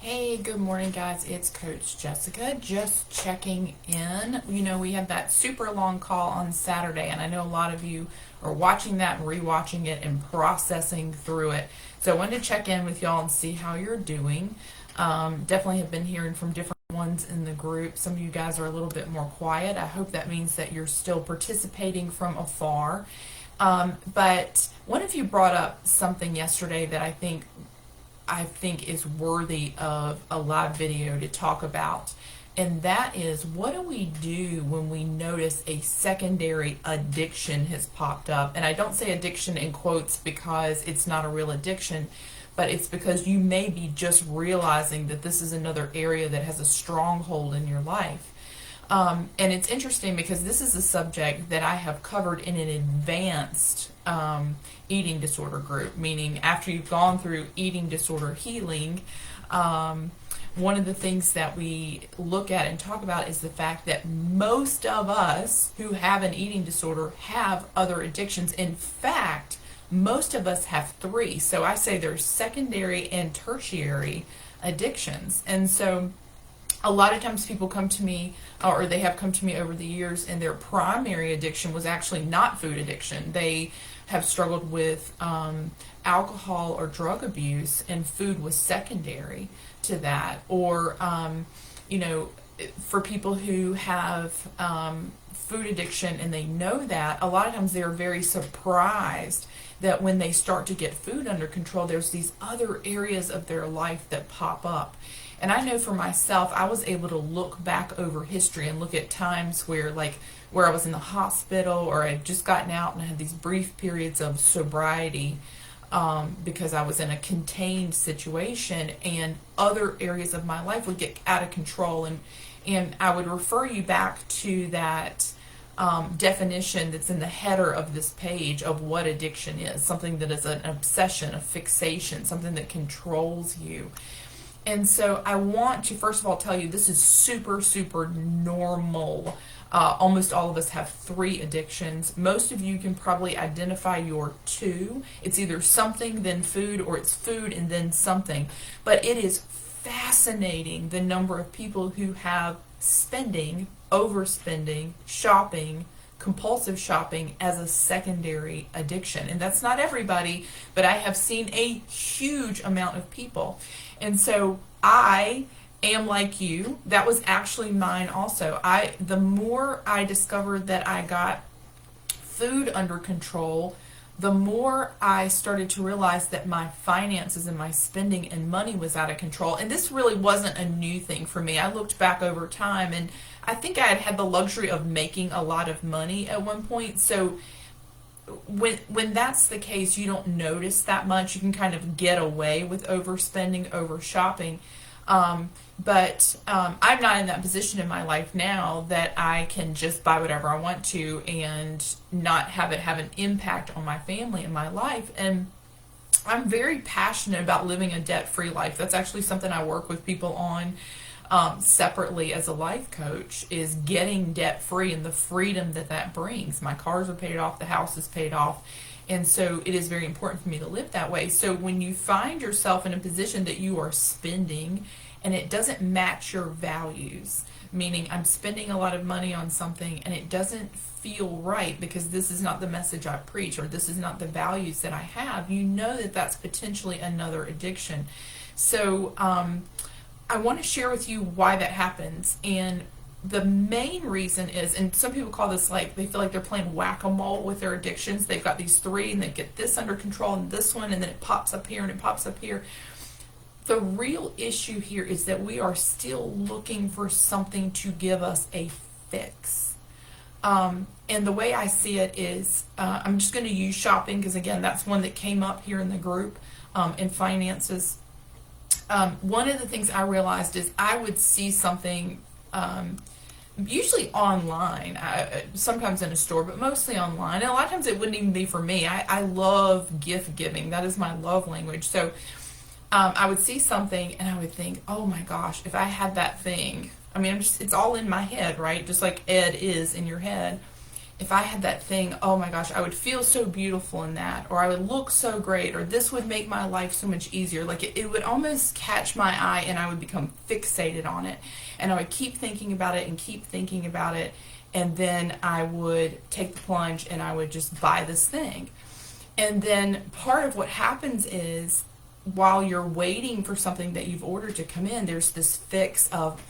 Hey, good morning, guys. It's Coach Jessica just checking in. We had that super long call on Saturday, and I know a lot of you are watching that and rewatching it and processing through it. So I wanted to check in with y'all and see how you're doing. Definitely have been hearing from different ones in the group. Some of you guys are a little bit more quiet. I hope that means that you're still participating from afar. But one of you brought up something yesterday that I think is worthy of a live video to talk about. And that is, what do we do when we notice a secondary addiction has popped up? And I don't say addiction in quotes because it's not a real addiction, but it's because you may be just realizing that this is another area that has a stronghold in your life. And it's interesting because this is a subject that I have covered in an advanced eating disorder group, meaning after you've gone through eating disorder healing, one of the things that we look at and talk about is the fact that most of us who have an eating disorder have other addictions. In fact, most of us have three. So I say there's secondary and tertiary addictions. And so a lot of times people come to me, or they have come to me over the years, and their primary addiction was actually not food addiction. They have struggled with alcohol or drug abuse, and food was secondary to that. Or, you know, for people who have food addiction and they know that, a lot of times they're very surprised that when they start to get food under control, there's these other areas of their life that pop up. And I know for myself, I was able to look back over history and look at times where I was in the hospital, or I had just gotten out and I had these brief periods of sobriety because I was in a contained situation, and other areas of my life would get out of control. And I would refer you back to that definition that's in the header of this page of what addiction is: something that is an obsession, a fixation, something that controls you. And so I want to first of all tell you this is super, super normal. Almost all of us have three addictions. Most of you can probably identify your two. It's either something, then food, or it's food and then something. But it is fascinating the number of people who have spending, overspending, shopping, compulsive shopping as a secondary addiction. And that's not everybody, but I have seen a huge amount of people. And so I am like you. That was actually mine also. The more I discovered that I got food under control, the more I started to realize that my finances and my spending and money was out of control. And this really wasn't a new thing for me. I looked back over time, and I think I had the luxury of making a lot of money at one point. So when that's the case, you don't notice that much. You can kind of get away with overspending, over shopping. But I'm not in that position in my life now that I can just buy whatever I want to and not have it have an impact on my family and my life. And I'm very passionate about living a debt-free life. That's actually something I work with people on separately as a life coach, is getting debt-free and the freedom that that brings. My cars are paid off, the house is paid off. And so it is very important for me to live that way. So when you find yourself in a position that you are spending and it doesn't match your values, meaning I'm spending a lot of money on something and it doesn't feel right because this is not the message I preach, or this is not the values that I have, you know that that's potentially another addiction. So I want to share with you why that happens. And the main reason is, and some people call this, like, they feel like they're playing whack-a-mole with their addictions. They've got these three and they get this under control and this one, and then it pops up here and it pops up here. The real issue here is that we are still looking for something to give us a fix. And the way I see it is, I'm just going to use shopping because, again, that's one that came up here in the group, in finances. One of the things I realized is I would see something, usually online, sometimes in a store, but mostly online. And a lot of times it wouldn't even be for me. I love gift giving. That is my love language. So I would see something and I would think, oh my gosh, if I had that thing. I mean, it's all in my head, right? Just like Ed is in your head. if I had that thing, oh my gosh, I would feel so beautiful in that, or I would look so great, or this would make my life so much easier. Like it would almost catch my eye and I would become fixated on it. And I would keep thinking about it and keep thinking about it. And then I would take the plunge and I would just buy this thing. And then part of what happens is while you're waiting for something that you've ordered to come in, there's this fix of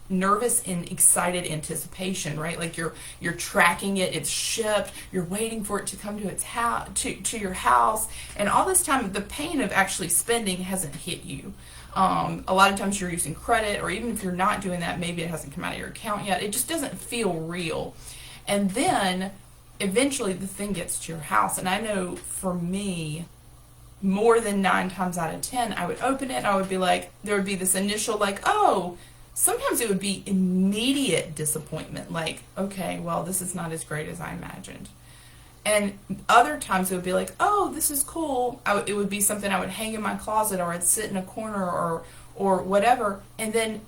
nervous and excited anticipation, right? Like you're tracking it, it's shipped, you're waiting for it to come to its house, to your house, and all this time the pain of actually spending hasn't hit you. A lot of times you're using credit, or even if you're not doing that, maybe it hasn't come out of your account yet. It just doesn't feel real. And then eventually the thing gets to your house, and I know for me, more than 9 times out of 10, I would open it, I would be like, there would be this initial like, oh, sometimes it would be immediate disappointment, like, okay, well, this is not as great as I imagined. And other times it would be like, oh, this is cool. It would be something I would hang in my closet, or I'd sit in a corner, or whatever, and then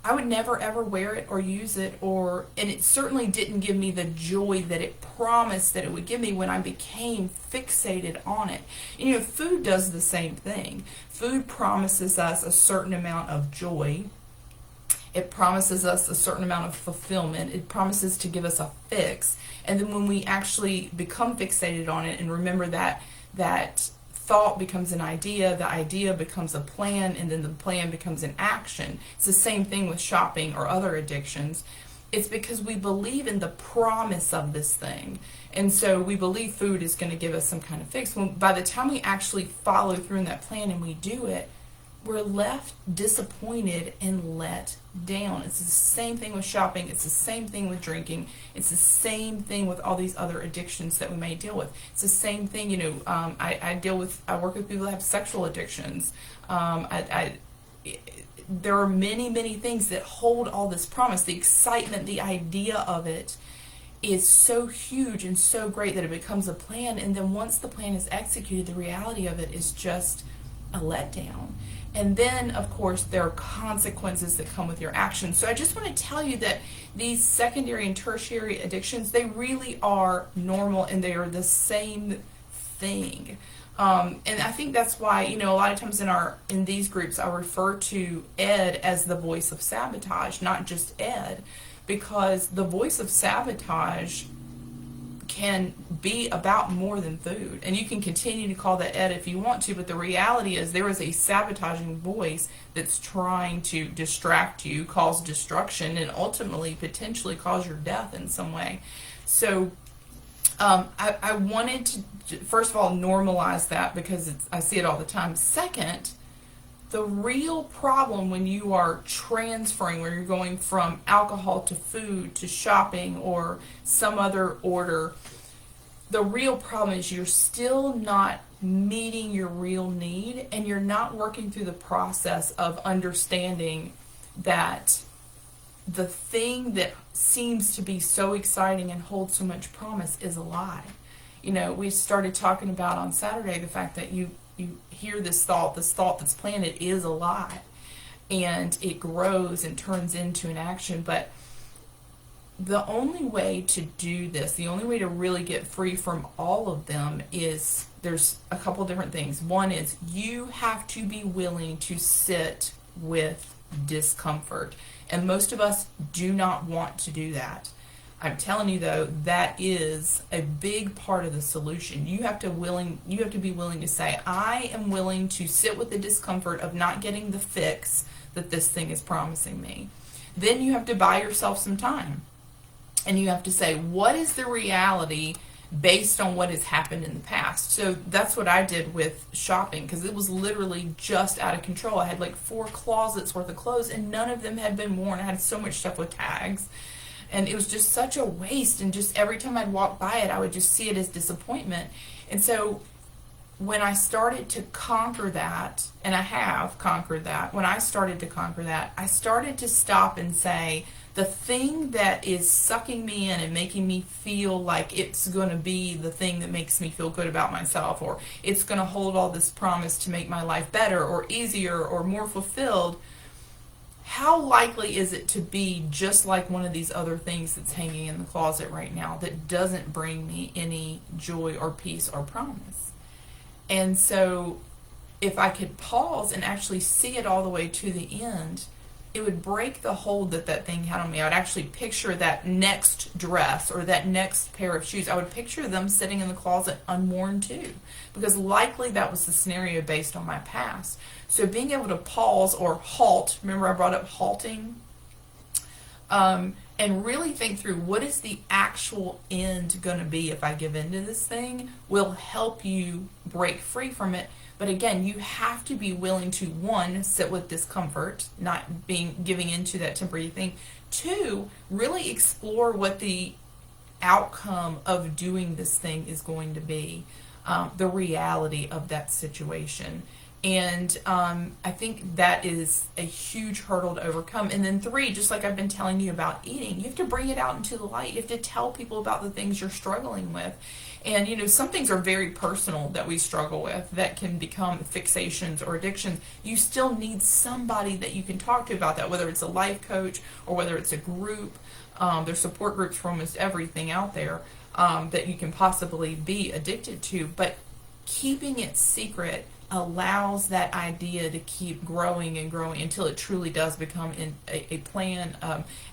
I would never ever wear it or use it, and it certainly didn't give me the joy that it promised that it would give me when I became fixated on it. And food does the same thing. Food promises us a certain amount of joy. It promises us a certain amount of fulfillment. It promises to give us a fix. And then when we actually become fixated on it and remember that thought becomes an idea, the idea becomes a plan, and then the plan becomes an action. It's the same thing with shopping or other addictions. It's because we believe in the promise of this thing. And so we believe food is going to give us some kind of fix. When, by the time we actually follow through in that plan and we do it, we're left disappointed and let down. It's the same thing with shopping. It's the same thing with drinking. It's the same thing with all these other addictions that we may deal with. It's the same thing, I work with people that have sexual addictions. There are many, many things that hold all this promise. The excitement, the idea of it is so huge and so great that it becomes a plan. And then once the plan is executed, the reality of it is just a letdown. And then, of course, there are consequences that come with your actions. So I just want to tell you that these secondary and tertiary addictions, they really are normal, and they are the same thing. And I think that's why, a lot of times in these groups, I refer to Ed as the voice of sabotage, not just Ed, because the voice of sabotage can be about more than food. And you can continue to call that Ed if you want to, but the reality is there is a sabotaging voice that's trying to distract you, cause destruction, and ultimately potentially cause your death in some way. So I wanted to, first of all, normalize that because I see it all the time. Second, the real problem when you are transferring, where you're going from alcohol to food to shopping or some other order, the real problem is you're still not meeting your real need, and you're not working through the process of understanding that the thing that seems to be so exciting and holds so much promise is a lie. We started talking about on Saturday the fact that you hear this thought that's planted is a lie, and it grows and turns into an action. But the only way to do this, the only way to really get free from all of them is, there's a couple different things. One is you have to be willing to sit with discomfort, and most of us do not want to do that. I'm telling you though, that is a big part of the solution. You have to be willing to say, I am willing to sit with the discomfort of not getting the fix that this thing is promising me. Then you have to buy yourself some time. And you have to say, what is the reality based on what has happened in the past? So that's what I did with shopping, because it was literally just out of control. I had like 4 closets worth of clothes, and none of them had been worn. I had so much stuff with tags. And it was just such a waste, and just every time I'd walk by it, I would just see it as disappointment. And so when I started to conquer that, and I have conquered that, when I started to conquer that, I started to stop and say, the thing that is sucking me in and making me feel like it's going to be the thing that makes me feel good about myself, or it's going to hold all this promise to make my life better or easier or more fulfilled, how likely is it to be just like one of these other things that's hanging in the closet right now that doesn't bring me any joy or peace or promise? And so if I could pause and actually see it all the way to the end, it would break the hold that that thing had on me. I would actually picture that next dress or that next pair of shoes. I would picture them sitting in the closet unworn too, because likely that was the scenario based on my past. So being able to pause or halt, remember I brought up halting, and really think through what is the actual end going to be if I give in to this thing, will help you break free from it. But again, you have to be willing to, one, sit with discomfort, not giving into that temporary thing. Two, really explore what the outcome of doing this thing is going to be, the reality of that situation. And I think that is a huge hurdle to overcome. And then three, just like I've been telling you about eating, you have to bring it out into the light. You have to tell people about the things you're struggling with. And, you know, some things are very personal that we struggle with that can become fixations or addictions. You still need somebody that you can talk to about that, whether it's a life coach or whether it's a group. There's support groups for almost everything out there that you can possibly be addicted to. But keeping it secret allows that idea to keep growing and growing until it truly does become a plan,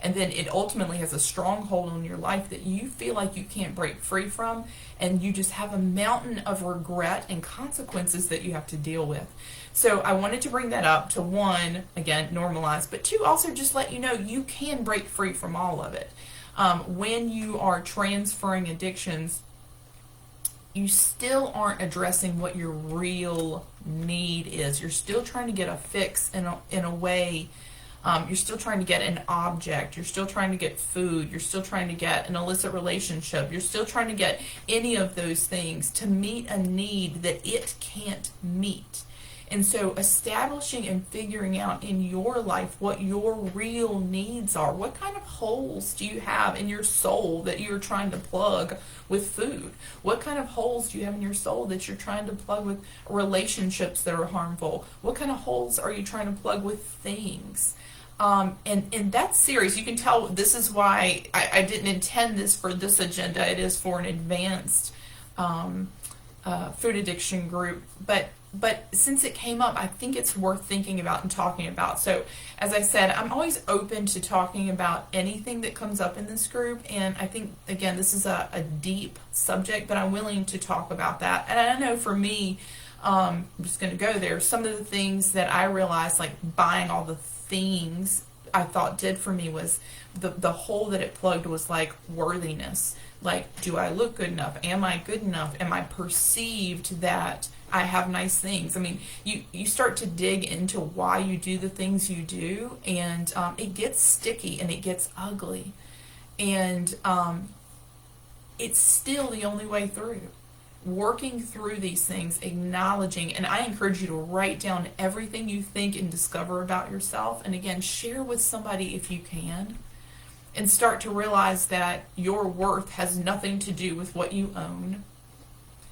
and then it ultimately has a stronghold on your life that you feel like you can't break free from, and you just have a mountain of regret and consequences that you have to deal with. So I wanted to bring that up to, one, again, normalize, but two, also just let you know you can break free from all of it. When you are transferring addictions, you still aren't addressing what your real need is. You're still trying to get a fix in a way. You're still trying to get an object. You're still trying to get food. You're still trying to get an illicit relationship. You're still trying to get any of those things to meet a need that it can't meet. And so establishing and figuring out in your life what your real needs are. What kind of holes do you have in your soul that you're trying to plug with food? What kind of holes do you have in your soul that you're trying to plug with relationships that are harmful? What kind of holes are you trying to plug with things? And that's serious. You can tell this is why I didn't intend this for this agenda. It is for an advanced food addiction group. But since it came up, I think it's worth thinking about and talking about. So, as I said, I'm always open to talking about anything that comes up in this group. And I think, again, this is a deep subject, but I'm willing to talk about that. And I know for me, I'm just going to go there. Some of the things that I realized, like buying all the things I thought did for me, was the hole that it plugged was like worthiness. Like, do I look good enough? Am I good enough? Am I perceived that I have nice things? I mean, you start to dig into why you do the things you do, and it gets sticky and it gets ugly. And it's still the only way through. Working through these things, acknowledging, and I encourage you to write down everything you think and discover about yourself. And again, share with somebody if you can. And start to realize that your worth has nothing to do with what you own.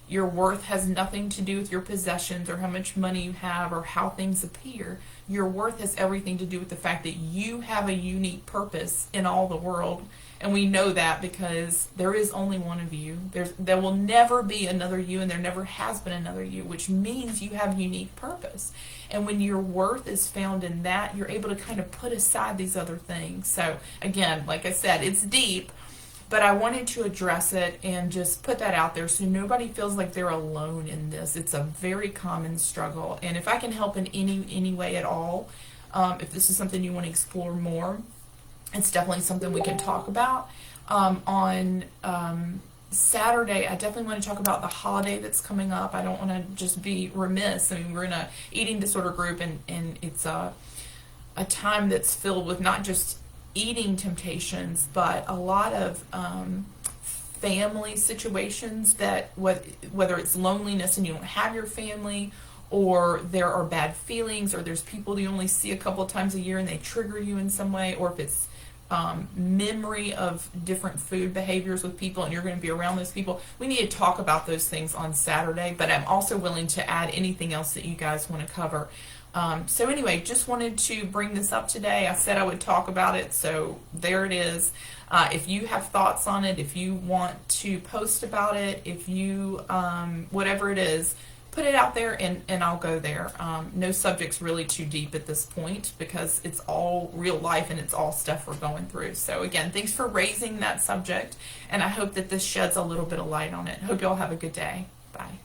Your worth has nothing to do with your possessions or how much money you have or how things appear. Your worth has everything to do with the fact that you have a unique purpose in all the world. And we know that because there is only one of you. There will never be another you, and there never has been another you, which means you have unique purpose. And when your worth is found in that, you're able to kind of put aside these other things. So again, like I said, it's deep, but I wanted to address it and just put that out there so nobody feels like they're alone in this. It's a very common struggle. And if I can help in any way at all, if this is something you want to explore more, it's definitely something we can talk about. On Saturday, I definitely want to talk about the holiday that's coming up. I don't want to just be remiss. I mean, we're in a eating disorder group, and it's a time that's filled with not just eating temptations, but a lot of family situations that, whether it's loneliness and you don't have your family, or there are bad feelings, or there's people you only see a couple of times a year and they trigger you in some way, or if it's memory of different food behaviors with people and you're going to be around those people. We need to talk about those things on Saturday, but I'm also willing to add anything else that you guys want to cover. So anyway, just wanted to bring this up today. I said I would talk about it, so there it is. If you have thoughts on it, if you want to post about it, if you, whatever it is, put it out there and I'll go there. No subject's really too deep at this point because it's all real life and it's all stuff we're going through. So again, thanks for raising that subject, and I hope that this sheds a little bit of light on it. Hope y'all have a good day. Bye.